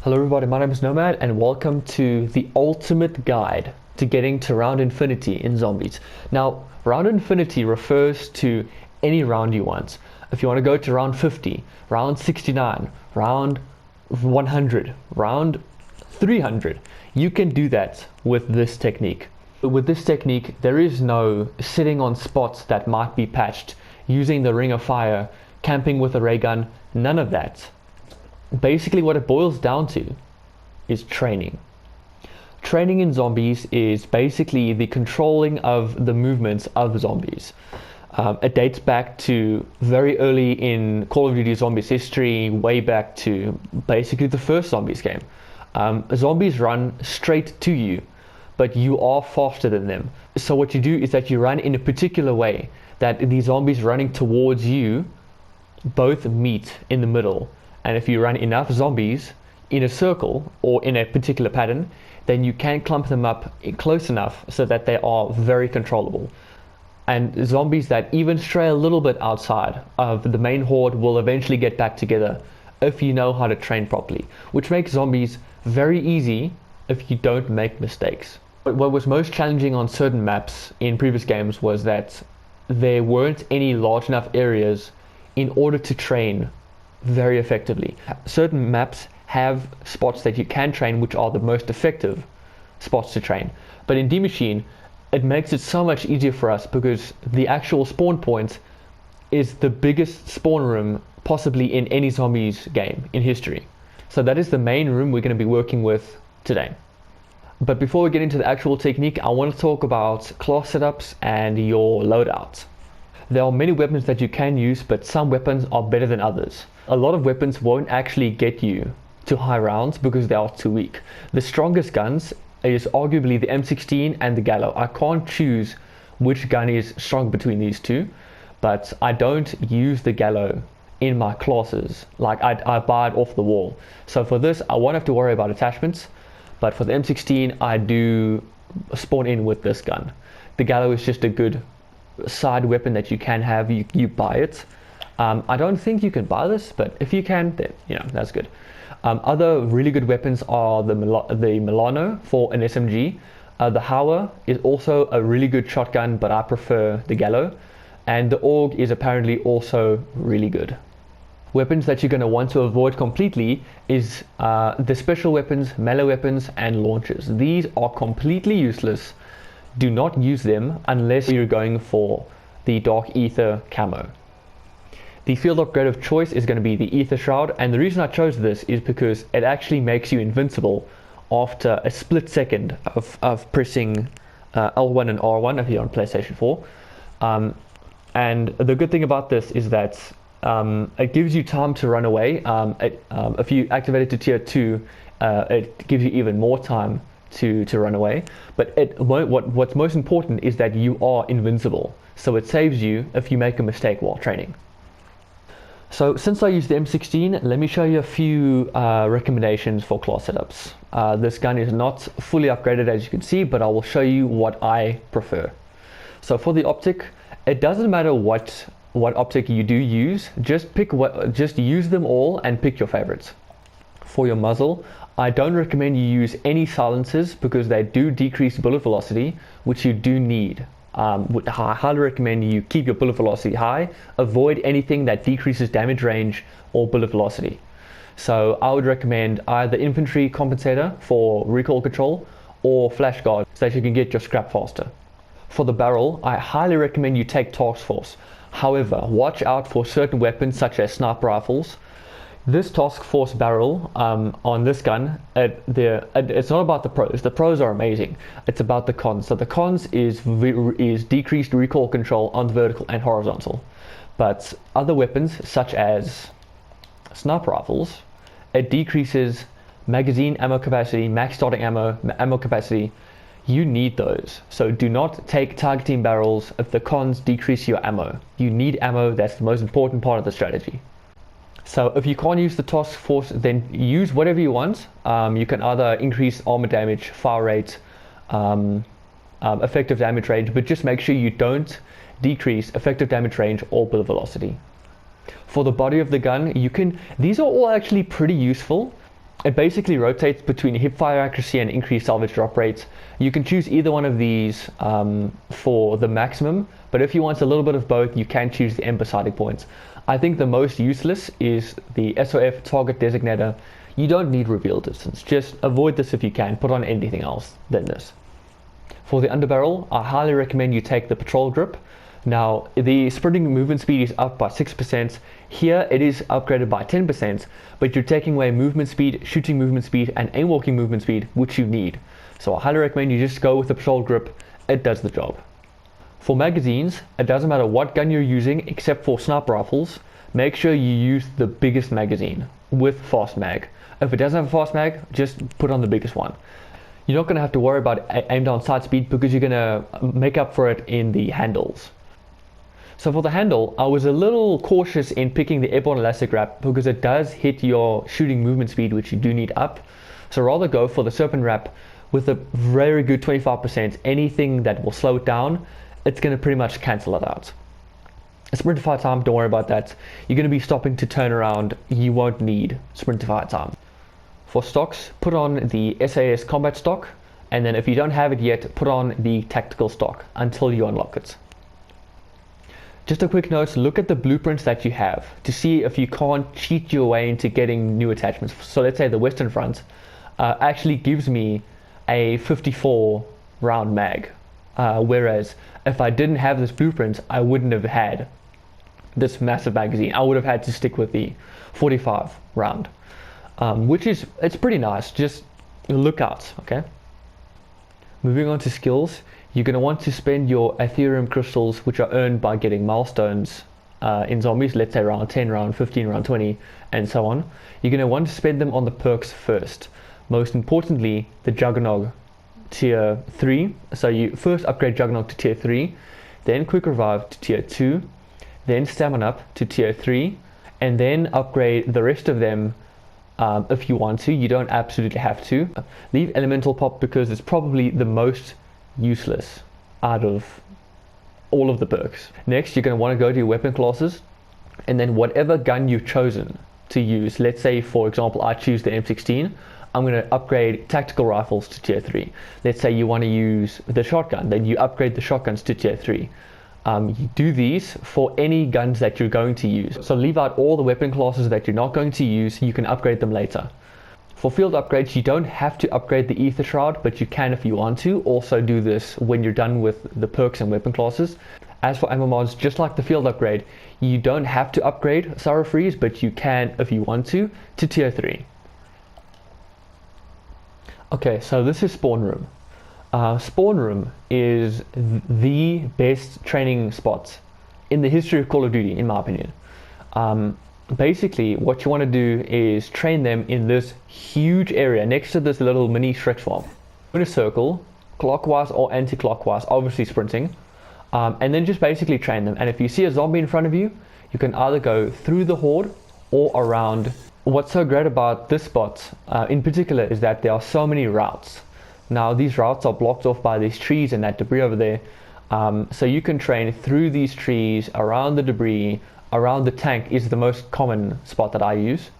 Hello everybody, my name is Nomad and welcome to the ultimate guide to getting to round infinity in zombies. Now, round infinity refers to any round you want. If you want to go to round 50, round 69, round 100, round 300, you can do that with this technique. But with this technique, there is no sitting on spots that might be patched, using the ring of fire, camping with a ray gun, none of that. Basically what it boils down to is training. Training in zombies is basically the controlling of the movements of zombies. It dates back to very early in Call of Duty Zombies history, way back to basically the first Zombies game. Zombies run straight to you, but you are faster than them. So what you do is that you run in a particular way that the zombies running towards you both meet in the middle. And if you run enough zombies in a circle or in a particular pattern, then you can clump them up close enough so that they are very controllable. And zombies that even stray a little bit outside of the main horde will eventually get back together if you know how to train properly, which makes zombies very easy if you don't make mistakes. But what was most challenging on certain maps in previous games was that there weren't any large enough areas in order to train very effectively. Certain maps have spots that you can train which are the most effective spots to train. But in D-Machine, it makes it so much easier for us because the actual spawn point is the biggest spawn room possibly in any zombies game in history. So that is the main room we're going to be working with today. But before we get into the actual technique, I want to talk about class setups and your loadout. There are many weapons that you can use, but some weapons are better than others. A lot of weapons won't actually get you to high rounds because they are too weak. The strongest guns is arguably the M16 and the Gallo. I can't choose which gun is strong between these two, but I don't use the Gallo in my classes. Like I buy it off the wall. So for this, I won't have to worry about attachments, but for the M16, I do spawn in with this gun. The Gallo is just a good side weapon that you can have. You buy it. I don't think you can buy this, but if you can, then that's good. Other really good weapons are the Milano for an SMG. The Hauer is also a really good shotgun, but I prefer the Gallo. And the AUG is apparently also really good. Weapons that you're going to want to avoid completely is the special weapons, melee weapons, and launchers. These are completely useless. Do not use them unless you're going for the Dark Ether camo. The field upgrade of choice is going to be the Ether Shroud, and the reason I chose this is because it actually makes you invincible after a split second of pressing L1 and R1 if you're on PlayStation 4. And the good thing about this is that it gives you time to run away. If you activate it to tier 2, it gives you even more time to run away. But what's most important is that you are invincible, so it saves you if you make a mistake while training. So since I use the M16, let me show you a few recommendations for class setups. This gun is not fully upgraded as you can see, but I will show you what I prefer. So for the optic, it doesn't matter what optic you do use, just use them all and pick your favorites. For your muzzle, I don't recommend you use any silencers because they do decrease bullet velocity, which you do need. I highly recommend you keep your bullet velocity high, avoid anything that decreases damage range or bullet velocity. So I would recommend either infantry compensator for recoil control or flash guard so that you can get your scrap faster. For the barrel, I highly recommend you take task force. However, watch out for certain weapons such as sniper rifles. This task force barrel on this gun, it's not about the pros. The pros are amazing. It's about the cons. So the cons is decreased recoil control on the vertical and horizontal. But other weapons such as sniper rifles, it decreases magazine ammo capacity, max starting ammo capacity. You need those. So do not take targeting barrels if the cons decrease your ammo. You need ammo. That's the most important part of the strategy. So if you can't use the task force, then use whatever you want. You can either increase armor damage, fire rate, effective damage range, but just make sure you don't decrease effective damage range or bullet velocity. For the body of the gun, these are all actually pretty useful. It basically rotates between hip fire accuracy and increased salvage drop rates. You can choose either one of these for the maximum, but if you want a little bit of both, you can choose the Ember sighting points. I think the most useless is the SOF target designator. You don't need reveal distance, just avoid this if you can, put on anything else than this. For the underbarrel, I highly recommend you take the patrol grip. Now, the sprinting movement speed is up by 6%. Here it is upgraded by 10%, but you're taking away movement speed, shooting movement speed, and aim walking movement speed, which you need. So I highly recommend you just go with the patrol grip. It does the job. For magazines, it doesn't matter what gun you're using except for sniper rifles. Make sure you use the biggest magazine with fast mag. If it doesn't have a fast mag, just put on the biggest one. You're not going to have to worry about aim down sight speed because you're going to make up for it in the handles. So for the handle, I was a little cautious in picking the airborne elastic wrap because it does hit your shooting movement speed, which you do need up. So rather go for the serpent wrap with a very good 25%. Anything that will slow it down, it's going to pretty much cancel it out. Sprint to fire time, don't worry about that. You're going to be stopping to turn around. You won't need sprint to fire time. For stocks, put on the SAS combat stock, and then if you don't have it yet, put on the tactical stock until you unlock it. Just a quick note, look at the blueprints that you have to see if you can't cheat your way into getting new attachments. So let's say the Western Front actually gives me a 54 round mag, whereas if I didn't have this blueprint, I wouldn't have had this massive magazine. I would have had to stick with the 45 round. Which is, it's pretty nice, just look out, okay? Moving on to skills, you're going to want to spend your Ethereum crystals, which are earned by getting milestones in zombies, let's say round 10, round 15, round 20, and so on. You're going to want to spend them on the perks first. Most importantly, the Juggernog tier 3. So you first upgrade Juggernog to tier 3, then Quick Revive to tier 2, then Stamina Up to tier 3, and then upgrade the rest of them if you want to. You don't absolutely have to. Leave Elemental Pop because it's probably the most useless out of all of the perks. Next, you're going to want to go to your weapon classes, and then whatever gun you've chosen to use, let's say for example I choose the M16, I'm going to upgrade tactical rifles to tier 3. Let's say you want to use the shotgun, then you upgrade the shotguns to tier 3. You do these for any guns that you're going to use. So leave out all the weapon classes that you're not going to use. You can upgrade them later. For field upgrades, you don't have to upgrade the Ether Shroud, but you can if you want to. Also do this when you're done with the perks and weapon classes. As for ammo mods, just like the field upgrade, you don't have to upgrade Sorrow Freeze, but you can if you want to tier 3. Okay, so this is Spawn Room. Spawn Room is the best training spot in the history of Call of Duty, in my opinion. Basically, what you want to do is train them in this huge area next to this little mini Shrek swamp. In a circle, clockwise or anti-clockwise, obviously sprinting, and then just basically train them. And if you see a zombie in front of you, you can either go through the horde or around. What's so great about this spot in particular is that there are so many routes. Now these routes are blocked off by these trees and that debris over there, so you can train through these trees, around the debris, around the tank is the most common spot that I use,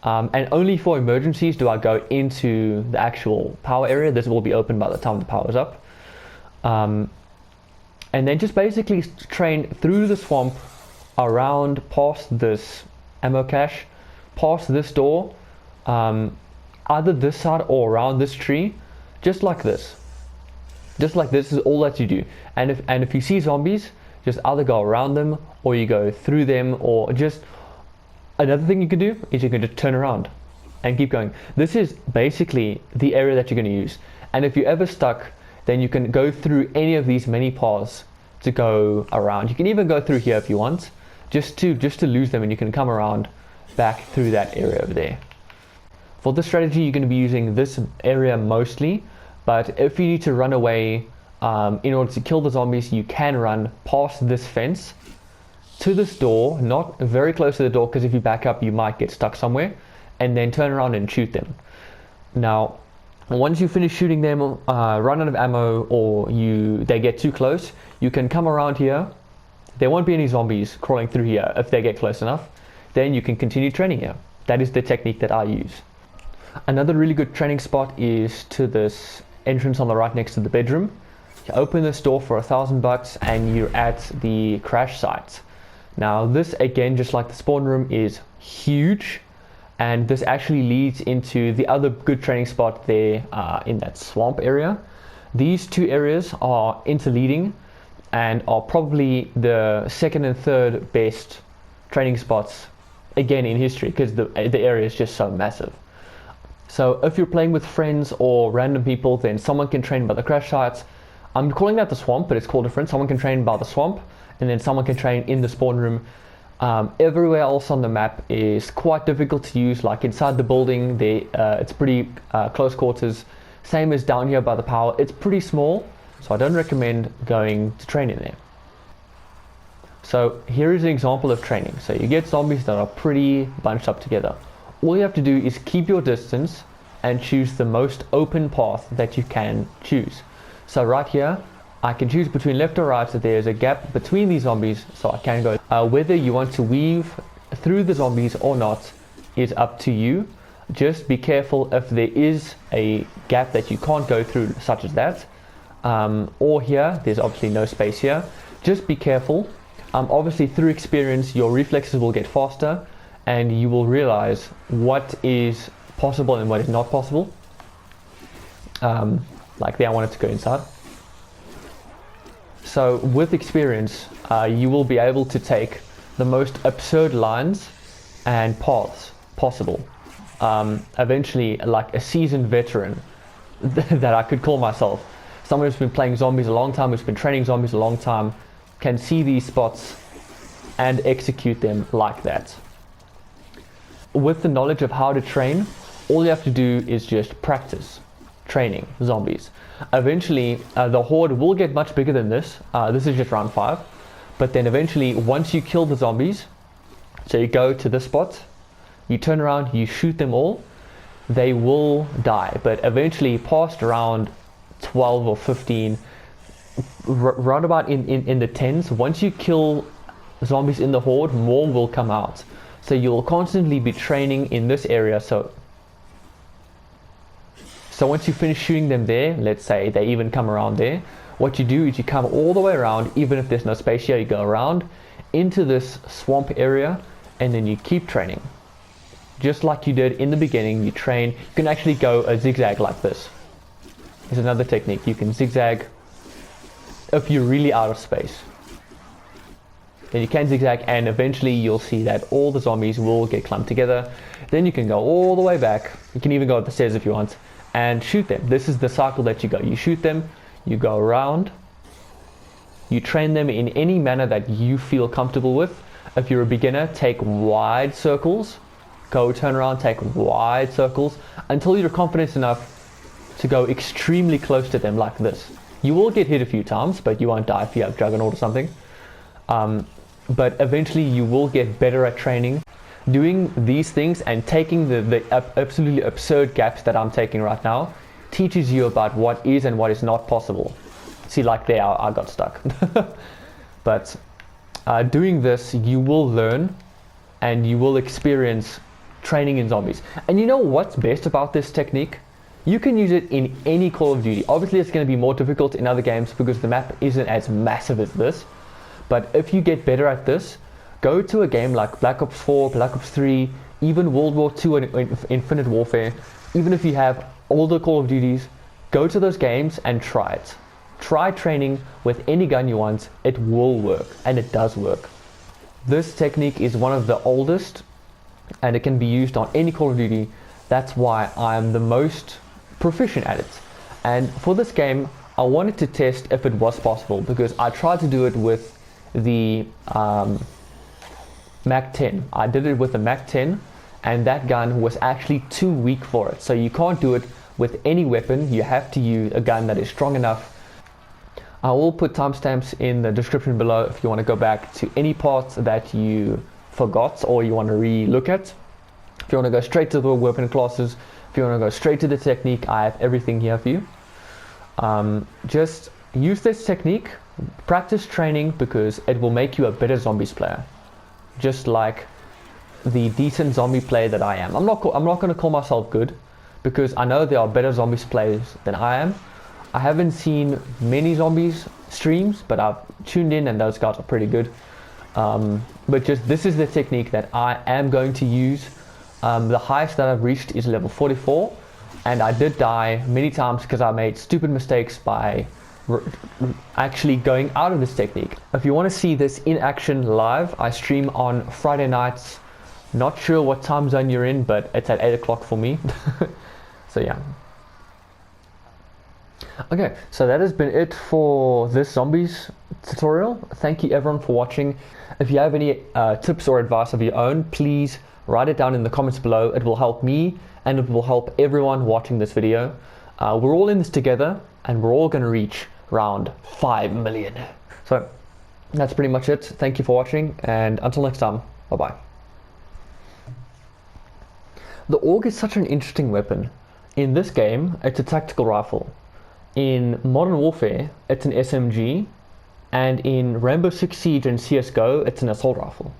and only for emergencies do I go into the actual power area. This will be open by the time the power is up, and then just basically train through the swamp, around past this ammo cache, past this door, either this side or around this tree. Just like this is all that you do. And if you see zombies, just either go around them or you go through them, or just another thing you can do is you can just turn around and keep going. This is basically the area that you're going to use. And if you're ever stuck, then you can go through any of these many paths to go around. You can even go through here if you want, just to lose them, and you can come around back through that area over there. For this strategy, you're going to be using this area mostly, but if you need to run away in order to kill the zombies, you can run past this fence to this door, not very close to the door, because if you back up you might get stuck somewhere, and then turn around and shoot them. Now once you finish shooting them, run out of ammo, or they get too close, you can come around here. There won't be any zombies crawling through here if they get close enough. Then you can continue training here. That is the technique that I use. Another really good training spot is to this entrance on the right next to the bedroom. You open this door for $1,000 and you're at the crash site. Now this, again, just like the spawn room, is huge, and this actually leads into the other good training spot there in that swamp area. These two areas are interleading and are probably the second and third best training spots again in history, because the area is just so massive. So if you're playing with friends or random people, then someone can train by the crash sites. I'm calling that the swamp, but it's called different. Someone can train by the swamp, and then someone can train in the spawn room. Everywhere else on the map is quite difficult to use, like inside the building it's pretty close quarters. Same as down here by the power, it's pretty small, so I don't recommend going to train in there. So here is an example of training. So you get zombies that are pretty bunched up together. All you have to do is keep your distance and choose the most open path that you can choose. So right here, I can choose between left or right, so there's a gap between these zombies, so I can go. Whether you want to weave through the zombies or not is up to you. Just be careful if there is a gap that you can't go through, such as that. Or here, there's obviously no space here. Just be careful. Obviously through experience, your reflexes will get faster, and you will realize what is possible and what is not possible. Like there, I wanted to go inside. So with experience, you will be able to take the most absurd lines and paths possible. Eventually, like a seasoned veteran that I could call myself, someone who's been playing zombies a long time, who's been training zombies a long time, can see these spots and execute them like that. With the knowledge of how to train, all you have to do is just practice training zombies. Eventually, the horde will get much bigger than this. This is just round 5. But then eventually, once you kill the zombies, so you go to this spot, you turn around, you shoot them all, they will die. But eventually, past round 12 or 15, round about in the 10s, once you kill zombies in the horde, more will come out. So you'll constantly be training in this area. So once you finish shooting them there, let's say they even come around there, what you do is you come all the way around, even if there's no space here, you go around into this swamp area, and then you keep training. Just like you did in the beginning, you train. You can actually go a zigzag like this. Here's another technique. You can zigzag if you're really out of space. Then you can zigzag, and eventually you'll see that all the zombies will get clumped together. Then you can go all the way back. You can even go up the stairs if you want, and shoot them. This is the cycle that you go. You shoot them, you go around, you train them in any manner that you feel comfortable with. If you're a beginner, take wide circles. Go turn around, take wide circles until you're confident enough to go extremely close to them like this. You will get hit a few times, but you won't die if you have Juggernaut or something. But eventually you will get better at training. Doing these things and taking the absolutely absurd gaps that I'm taking right now teaches you about what is and what is not possible. See, like there, I got stuck. But doing this, you will learn and you will experience training in zombies. And you know what's best about this technique? You can use it in any Call of Duty. Obviously, it's going to be more difficult in other games because the map isn't as massive as this. But if you get better at this, go to a game like Black Ops 4, Black Ops 3, even World War II and Infinite Warfare. Even if you have all the Call of Duties, go to those games and try it. Try training with any gun you want. It will work, and it does work. This technique is one of the oldest, and it can be used on any Call of Duty. That's why I'm the most proficient at it. And for this game, I wanted to test if it was possible, because I tried to do it with the Mac 10. I did it with the Mac 10, and that gun was actually too weak for it. So you can't do it with any weapon. You have to use a gun that is strong enough. I will put timestamps in the description below if you want to go back to any parts that you forgot or you want to re-look at. If you want to go straight to the weapon classes, if you want to go straight to the technique, I have everything here for you. Just use this technique, practice training, because it will make you a better zombies player. Just like the decent zombie player that I am. I'm not going to call myself good, because I know there are better zombies players than I am. I haven't seen many zombies streams, but I've tuned in and those guys are pretty good. But just this is the technique that I am going to use. The highest that I've reached is level 44, and I did die many times because I made stupid mistakes by actually going out of this technique. If you want to see this in action live, I stream on Friday nights. Not sure what time zone you're in, but it's at 8 o'clock for me. So yeah. Okay, so that has been it for this zombies tutorial. Thank you everyone for watching. If you have any tips or advice of your own, please write it down in the comments below. It will help me and it will help everyone watching this video. We're all in this together and we're all going to reach around 5 million. So that's pretty much it. Thank you for watching, and until next time, bye bye. The AUG is such an interesting weapon. In this game, it's a tactical rifle. In Modern Warfare, it's an SMG, and in Rainbow Six Siege and CSGO, it's an assault rifle.